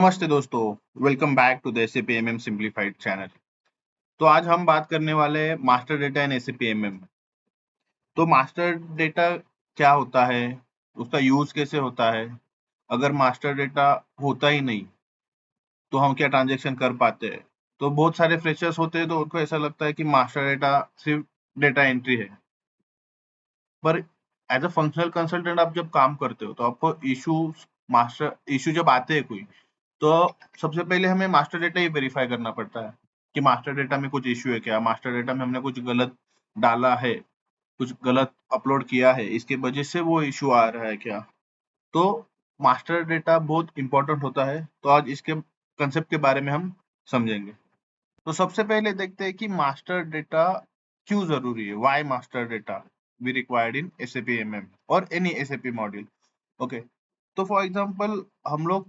नमस्ते दोस्तों, welcome back to the SAP MM simplified channel. तो आज हम बात करने वाले हैं master data in SAP MM. तो मास्टर डेटा क्या होता है, उसका यूज कैसे होता है, अगर मास्टर डेटा होता ही नहीं तो हम क्या ट्रांजेक्शन कर पाते हैं। तो बहुत सारे फ्रेशर्स होते हैं तो उनको ऐसा लगता है कि मास्टर डेटा सिर्फ डेटा एंट्री है, पर एज अ फंक्शनल कंसल्टेंट आप जब काम करते हो तो आपको इशू जब आते हैं कोई, तो सबसे पहले हमें मास्टर डेटा ही वेरीफाई करना पड़ता है कि मास्टर डेटा में कुछ इश्यू है क्या, मास्टर डेटा में हमने कुछ गलत डाला है, कुछ गलत अपलोड किया है, इसके वजह से वो इश्यू आ रहा है क्या। तो मास्टर डेटा बहुत इंपॉर्टेंट होता है, तो आज इसके कंसेप्ट के बारे में हम समझेंगे। तो सबसे पहले देखते हैं कि मास्टर डेटा क्यों जरूरी है, why master data we required in SAP MM और एनी एसएपी मॉड्यूल। ओके, तो फॉर एग्जांपल हम लोग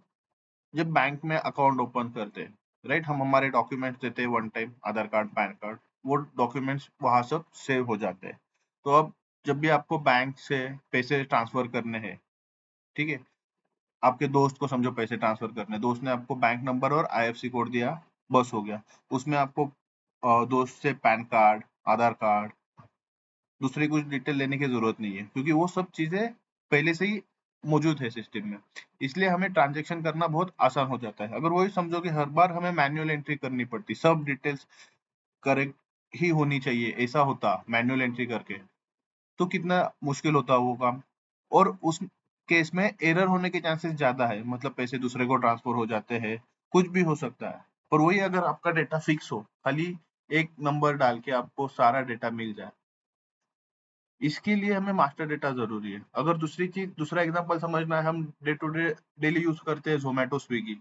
जब बैंक में अकाउंट ओपन करते हैं, राइट, हम हमारे डॉक्यूमेंट्स देते हैं वन टाइम, आधार कार्ड, पैन कार्ड, वो डॉक्यूमेंट्स वहां सब सेव हो जाते हैं। तो अब जब भी आपको बैंक से पैसे ट्रांसफर करने हैं, ठीक है, आपके दोस्त को समझो पैसे ट्रांसफर करने, दोस्त ने आपको बैंक नंबर और आईएफसी कोड दिया, बस हो गया। उसमें आपको दोस्त से पैन कार्ड, आधार कार्ड, दूसरी कुछ डिटेल लेने की जरूरत नहीं है, क्योंकि वो सब चीजें पहले से ही मौजूद है सिस्टम में। इसलिए हमें ट्रांजेक्शन करना बहुत आसान हो जाता है। अगर वही समझो कि हर बार हमें मैन्युअल एंट्री करनी पड़ती, सब डिटेल्स करेक्ट ही होनी चाहिए, ऐसा होता मैन्युअल एंट्री करके, तो कितना मुश्किल होता वो काम। और उस केस में एरर होने के चांसेस ज्यादा है, मतलब पैसे दूसरे को ट्रांसफर हो जाते हैं, कुछ भी हो सकता है। पर वही अगर आपका डेटा फिक्स हो, खाली एक नंबर डाल के आपको सारा डेटा मिल जाए, इसके लिए हमें मास्टर डेटा जरूरी है। अगर दूसरा एग्जांपल समझना है, हम day to day daily use करते हैं जोमेटो, स्विगी,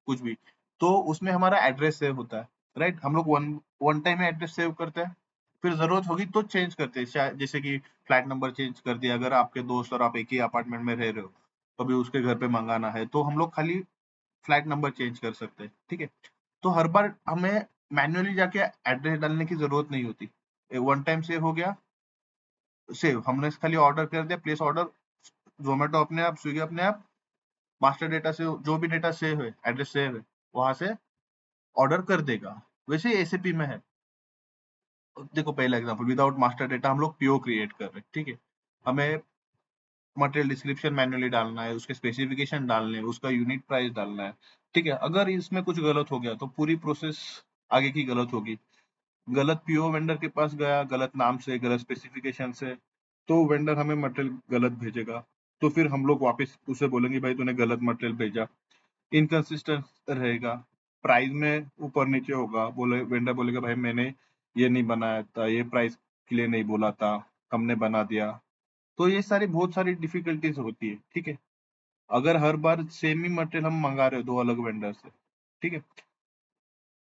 कुछ भी, तो उसमें हमारा एड्रेस सेव होता है, राइट। हम लोग वन वन टाइम में एड्रेस सेव करते हैं, फिर जरूरत होगी तो चेंज करते हैं, जैसे कि फ्लैट नंबर चेंज कर दिया, अगर आपके दोस्त और आप एक ही अपार्टमेंट में रह रहे हो, कभी उसके घर पे मंगाना है, तो हम लोग खाली फ्लैट नंबर चेंज कर सकते हैं, ठीक है। तो हर बार हमें मैन्युअली जाके एड्रेस डालने की जरूरत नहीं होती, वन टाइम सेव हो गया, सेव, हमने खाली ऑर्डर कर दिया, प्लेस ऑर्डर, जोमेटो अपने आप, स्विगी अपने आप मास्टर डेटा से जो भी डेटा सेव है, एड्रेस सेव है, वहां से ऑर्डर कर देगा। वैसे एसएपी में है। देखो पहला एग्जांपल, विदाउट मास्टर डेटा हम लोग पीओ क्रिएट कर रहे हैं, ठीक है, हमें मटेरियल डिस्क्रिप्शन मैन्युअली डालना है, उसके स्पेसिफिकेशन डालने हैं, उसका यूनिट प्राइस डालना है, ठीक है। अगर इसमें कुछ गलत हो गया तो पूरी प्रोसेस आगे की गलत होगी। गलत पीओ वेंडर के पास गया, गलत नाम से, गलत स्पेसिफिकेशन से, तो वेंडर हमें मटेरियल गलत भेजेगा। तो फिर हम लोग वापस उसे बोलेंगे भाई तूने गलत मटेरियल भेजा, इनकंसिस्टेंट रहेगा, प्राइस में ऊपर नीचे होगा, बोले वेंडर बोलेगा भाई मैंने ये नहीं बनाया था, ये प्राइस के लिए नहीं बोला था, हमने बना दिया। तो ये सारी बहुत सारी डिफिकल्टीज होती है, ठीक है, अगर हर बार सेम ही मटेरियल हम मंगा रहे हो दो अलग वेंडर से, ठीक है।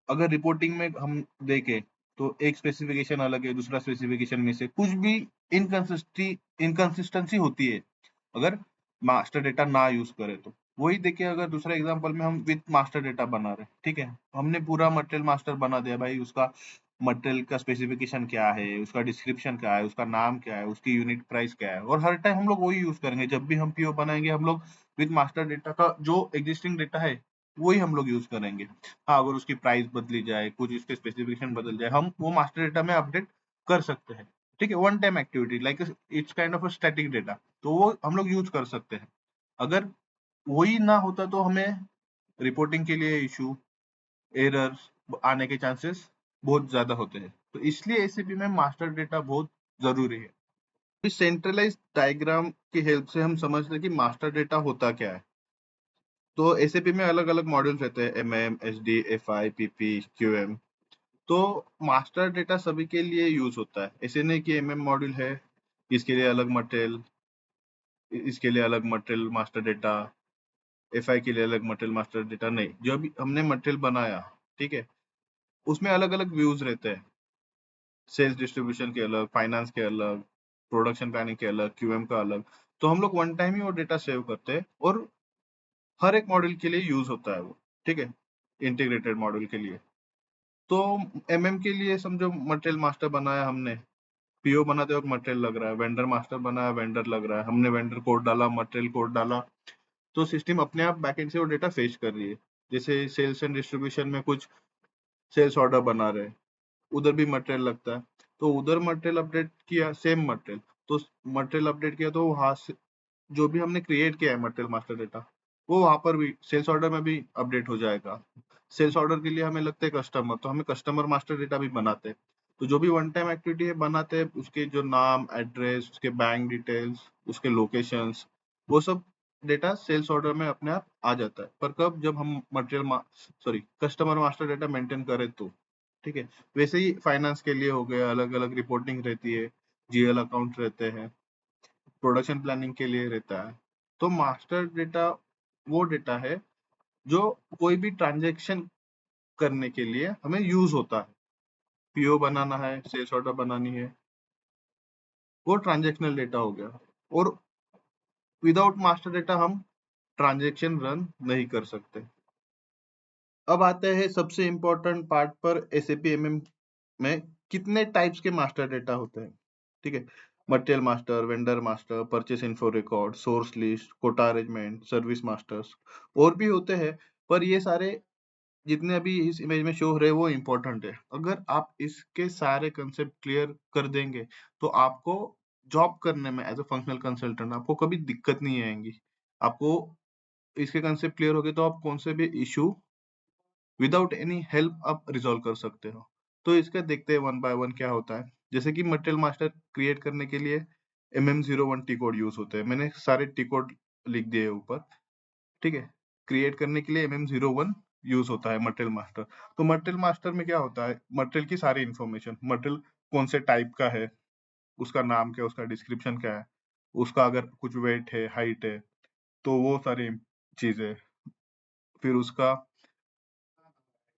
अगर रिपोर्टिंग में हम देखें तो एक स्पेसिफिकेशन अलग है, दूसरा स्पेसिफिकेशन में से कुछ भी इनकंसिस्टेंसी होती है अगर मास्टर डेटा ना यूज करे तो। वही देखिए, अगर दूसरा एग्जांपल में हम विद मास्टर डेटा बना रहे हैं, ठीक है, हमने पूरा मटेरियल मास्टर बना दिया भाई, उसका मटेरियल का स्पेसिफिकेशन क्या है, उसका डिस्क्रिप्शन क्या है, उसका नाम क्या है, उसकी यूनिट प्राइस क्या है, और हर टाइम हम लोग वही यूज करेंगे। जब भी हम पीओ बनाएंगे हम लोग विद मास्टर डेटा का जो एग्जिस्टिंग डेटा है वही हम लोग यूज करेंगे। हाँ, अगर उसकी प्राइस बदली जाए, कुछ उसके स्पेसिफिकेशन बदल जाए, हम वो मास्टर डेटा में अपडेट कर सकते हैं, ठीक है। One time activity like it's kind of a static data, तो वो हम लोग यूज कर सकते हैं। अगर वही ना होता तो हमें रिपोर्टिंग के लिए इशू, एरर्स आने के चांसेस बहुत ज्यादा होते हैं। तो इसलिए एसीपी में मास्टर डेटा बहुत जरूरी है। इस सेंट्रलाइज डायग्राम की हेल्प से हम समझते हैं कि मास्टर डेटा होता क्या है। तो एसीपी में अलग अलग मॉड्यूल्स रहते हैं, MM, SD, FI, PP, QM. तो मास्टर डेटा सभी के लिए यूज होता है, ऐसे नहीं कि एमएम मॉड्यूल है इसके लिए अलग मटेरियल, इसके लिए अलग मटेरियल मास्टर डेटा, एफआई के लिए अलग मटेरियल मास्टर डेटा, नहीं, जो भी हमने मटेरियल बनाया, ठीक है, उसमें अलग अलग व्यूज रहते हैं, सेल्स डिस्ट्रीब्यूशन के अलग, फाइनेंस के अलग, प्रोडक्शन प्लानिंग के अलग, क्यूएम का अलग। तो हम लोग वन टाइम ही वो डेटा सेव करते हैं और हर एक मॉड्यूल के लिए यूज होता है वो, ठीक है, इंटीग्रेटेड मॉड्यूल के लिए। तो एमएम के लिए समझो मटेरियल मास्टर बनाया हमने, पीओ बनाते वक्त मटेरियल लग रहा है, वेंडर मास्टर बनाया, वेंडर लग रहा है, हमने वेंडर कोड डाला, मटेरियल कोड डाला, तो सिस्टम अपने आप बैकएंड से वो डेटा फेच कर रही है। जैसे सेल्स एंड डिस्ट्रीब्यूशन में कुछ सेल्स ऑर्डर बना रहे हैं, उधर भी मटेरियल लगता है, तो उधर मटेरियल अपडेट किया, सेम मटेरियल, तो मटेरियल अपडेट किया, तो वहां से जो भी हमने क्रिएट किया है मटेरियल मास्टर डेटा, वो वहां पर भी सेल्स ऑर्डर में भी अपडेट हो जाएगा। सेल्स ऑर्डर के लिए हमें लगता है कस्टमर, तो हमें कस्टमर मास्टर डेटा भी बनाते हैं। तो जो भी वन टाइम एक्टिविटी है बनाते हैं, उसके जो नाम, एड्रेस, उसके बैंक डिटेल्स, उसके लोकेशंस, वो सब डेटा सेल्स ऑर्डर में अपने आप आ जाता है। पर कब, जब हम material customer master data maintain करें तो, ठीक है। वैसे ही फाइनेंस के लिए हो गया, अलग अलग रिपोर्टिंग रहती है, जीएल अकाउंट रहते हैं, प्रोडक्शन प्लानिंग के लिए रहता है। तो मास्टर डेटा वो डेटा है जो कोई भी ट्रांजेक्शन करने के लिए हमें यूज होता है। पीओ बनाना है, सेल्स ऑर्डर बनानी है, वो ट्रांजेक्शनल डेटा हो गया। और विदाउट मास्टर डेटा हम ट्रांजेक्शन रन नहीं कर सकते। अब आते हैं सबसे इम्पोर्टेंट पार्ट पर, एसएपी एमएम में कितने टाइप्स के मास्टर डेटा होते हैं, ठीक है। Material master, vendor master, purchase info record, source list, quota arrangement, service masters, और भी होते हैं। पर ये सारे जितने अभी इस इमेज में शो हो रहे हैं वो इम्पोर्टेंट है। अगर आप इसके सारे कंसेप्ट क्लियर कर देंगे तो आपको जॉब करने में एज अ फंक्शनल कंसल्टेंट आपको कभी दिक्कत नहीं आएगी। आपको इसके कंसेप्ट क्लियर हो गए तो आप कौन से भी इशू विदाउट एनी हेल्प आप रिजॉल्व कर सकते हो। तो इसका देखते हैं वन बाय वन क्या होता है। जैसे कि मटेरियल मास्टर क्रिएट करने के लिए MM01 टी कोड यूज होते हैं। मैंने सारे टी कोड लिख दिए ऊपर, ठीक है। क्रिएट करने के लिए MM01 यूज होता है मटेरियल मास्टर। तो मटेरियल मास्टर में क्या होता है, मटेरियल की सारी इंफॉर्मेशन, मटेरियल कौन से टाइप का है, उसका नाम क्या है, उसका डिस्क्रिप्शन क्या है, उसका अगर कुछ वेट है, हाइट है, तो वो सारी चीजें। फिर उसका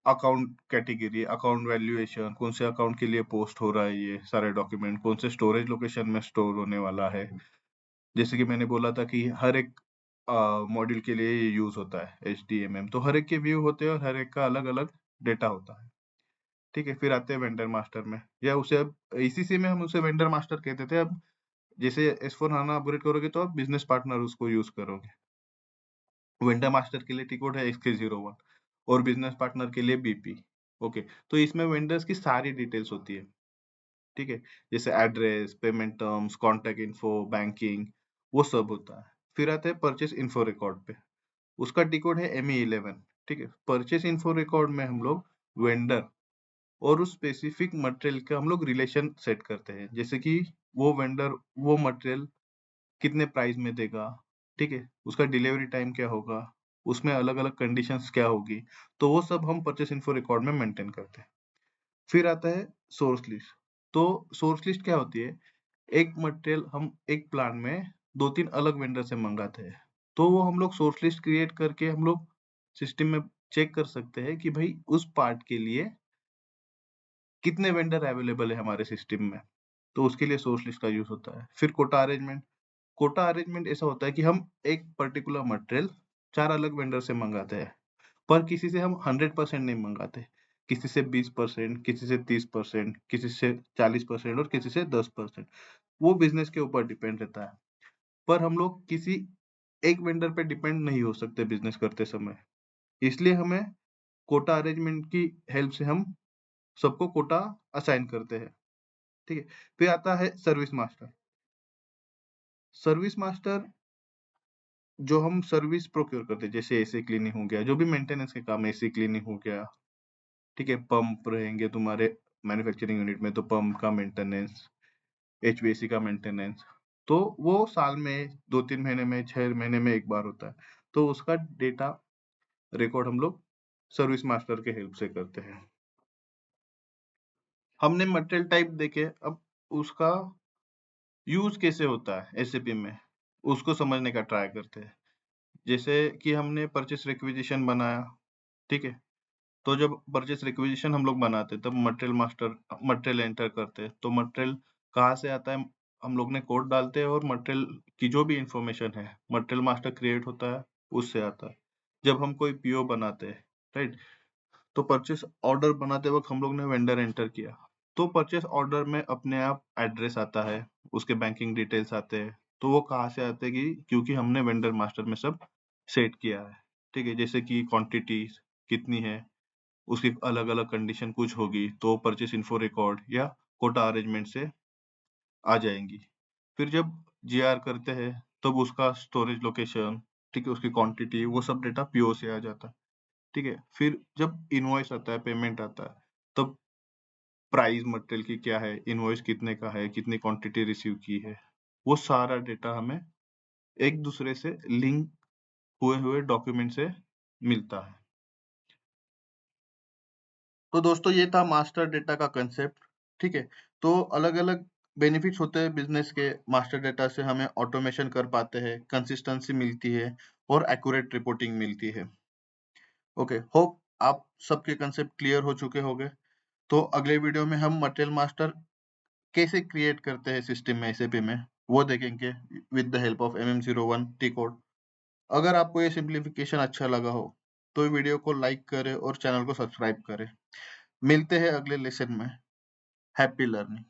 अकाउंट कैटेगरी, अकाउंट वैल्यूएशन, कौन से अकाउंट के लिए पोस्ट हो रहा है, ये सारे डॉक्यूमेंट कौन से स्टोरेज लोकेशन में स्टोर होने वाला है। जैसे कि मैंने बोला था कि हर एक मॉड्यूल के लिए ये यूज होता है HTMM, तो हर एक के व्यू होते हैं और हर एक का अलग अलग डेटा होता है, ठीक है। फिर आते हैं वेंडर मास्टर में, या उसे अब ECC में हम उसे वेंडर मास्टर कहते थे। अब जैसे S/4HANA अपग्रेड करोगे तो आप बिजनेस पार्टनर उसको यूज करोगे। वेंडर मास्टर के लिए टी कोड है XK01 और बिजनेस पार्टनर के लिए BP। ओके, तो इसमें वेंडर्स की सारी डिटेल्स होती है, ठीक है। जैसे address, payment terms, contact info, banking, वो सब होता है। फिर आते हैं परचेस इन्फो रिकॉर्ड पे, उसका टी कोड है ME11, ठीक है। परचेस इन्फो रिकॉर्ड में हम लोग वेंडर और उस स्पेसिफिक मटेरियल का हम लोग रिलेशन सेट करते हैं। जैसे कि वो वेंडर वो मटेरियल कितने प्राइस में देगा, ठीक है, उसका डिलीवरी टाइम क्या होगा, उसमें अलग अलग कंडीशंस क्या होगी, तो वो सब हम परचेस इन्फो रिकॉर्ड में मेंटेन करते हैं। फिर आता है सोर्स लिस्ट। तो सोर्स लिस्ट क्या होती है, एक मटेरियल हम एक प्लान में दो तीन अलग वेंडर से मंगाते हैं, तो वो हम लोग सोर्स लिस्ट क्रिएट करके हम लोग सिस्टम में चेक कर सकते हैं कि भाई उस पार्ट के लिए कितने वेंडर अवेलेबल है हमारे सिस्टम में, तो उसके लिए सोर्स लिस्ट का यूज होता है। फिर कोटा अरेंजमेंट, कोटा अरेंजमेंट ऐसा होता है कि हम एक पर्टिकुलर मटेरियल 4 अलग वेंडर से मंगाते हैं, पर किसी से हम 100% नहीं मंगाते। किसी से 20%, किसी से 30%, किसी से 40% और किसी से 10%। वो बिज़नेस के ऊपर डिपेंड रहता है। पर हम लोग किसी एक वेंडर पे डिपेंड नहीं हो सकते बिज़नेस करते समय। इसलिए हमें कोटा अरेंजमेंट की हेल्प से हम सबको कोटा असाइन करते हैं, ठीक है। फिर आता है सर्विस मास्टर। सर्विस मास्टर जो हम सर्विस प्रोक्योर करते हैं, जैसे एसी क्लीनिंग हो गया, जो भी मेंटेनेंस के काम है, एसी क्लीनिंग हो गया, ठीक है। पंप रहेंगे तुम्हारे मैन्युफैक्चरिंग यूनिट में, तो पंप का मेंटेनेंस, HVAC का मेंटेनेंस, तो वो साल में 2-3 महीने में, 6 महीने में एक बार होता है। तो उसका डेटा रिकॉर्ड हम लोग सर्विस मास्टर के हेल्प से करते हैं। हमने मटेरियल टाइप देखे, अब उसका यूज कैसे होता है एसएपी में, उसको समझने का ट्राई करते हैं। जैसे कि हमने परचेस रिक्विजिशन बनाया, ठीक है। तो जब परचेस रिक्विजिशन हम लोग बनाते तब मटेरियल एंटर करते हैं, तो मटेरियल कहाँ से आता है, हम लोग ने कोड डालते हैं और मटेरियल की जो भी इंफॉर्मेशन है मटेरियल मास्टर क्रिएट होता है, उससे आता है। जब हम कोई पीओ बनाते हैं, राइट, तो परचेस ऑर्डर बनाते वक्त हम लोग ने वेंडर एंटर किया, तो परचेस ऑर्डर में अपने आप एड्रेस आता है, उसके बैंकिंग डिटेल्स आते हैं। तो वो कहाँ से आते हैं, क्योंकि हमने वेंडर मास्टर में सब सेट किया है। ठीक है, जैसे कि क्वांटिटी कितनी है, उसकी अलग-अलग कंडीशन कुछ होगी तो परचेस इन्फो रिकॉर्ड या कोटा अरेंजमेंट से आ जाएँगी। फिर जब जीआर करते हैं तब उसका स्टोरेज लोकेशन, ठीक है, उसकी क्वांटिटी वो सब डेटा पीओ से आ जाता है, ठीक है। फिर जब इनवॉइस आता है, पेमेंट आता है, तब प्राइस मटेरियल की क्या है, इनवॉइस कितने का है, कितनी क्वांटिटी रिसीव की है, वो सारा डेटा हमें एक दूसरे से लिंक हुए हुए डॉक्यूमेंट से मिलता है। तो दोस्तों ये था मास्टर डेटा का कंसेप्ट, ठीक है। तो अलग-अलग बेनिफिट्स होते हैं बिजनेस के। मास्टर डेटा से हमें ऑटोमेशन कर पाते हैं, कंसिस्टेंसी मिलती है और एक्यूरेट रिपोर्टिंग मिलती है। ओके, होप आप सबके कंसेप्ट क्लियर हो चुके होंगे। तो अगले वीडियो में हम मटेरियल मास्टर कैसे क्रिएट करते हैं सिस्टम में, एसएपी में, वो देखेंगे with the help of MM01 T code. अगर आपको ये सिंप्लीफिकेशन अच्छा लगा हो तो वीडियो को लाइक करें और चैनल को सब्सक्राइब करें। मिलते हैं अगले लेसन में। Happy learning.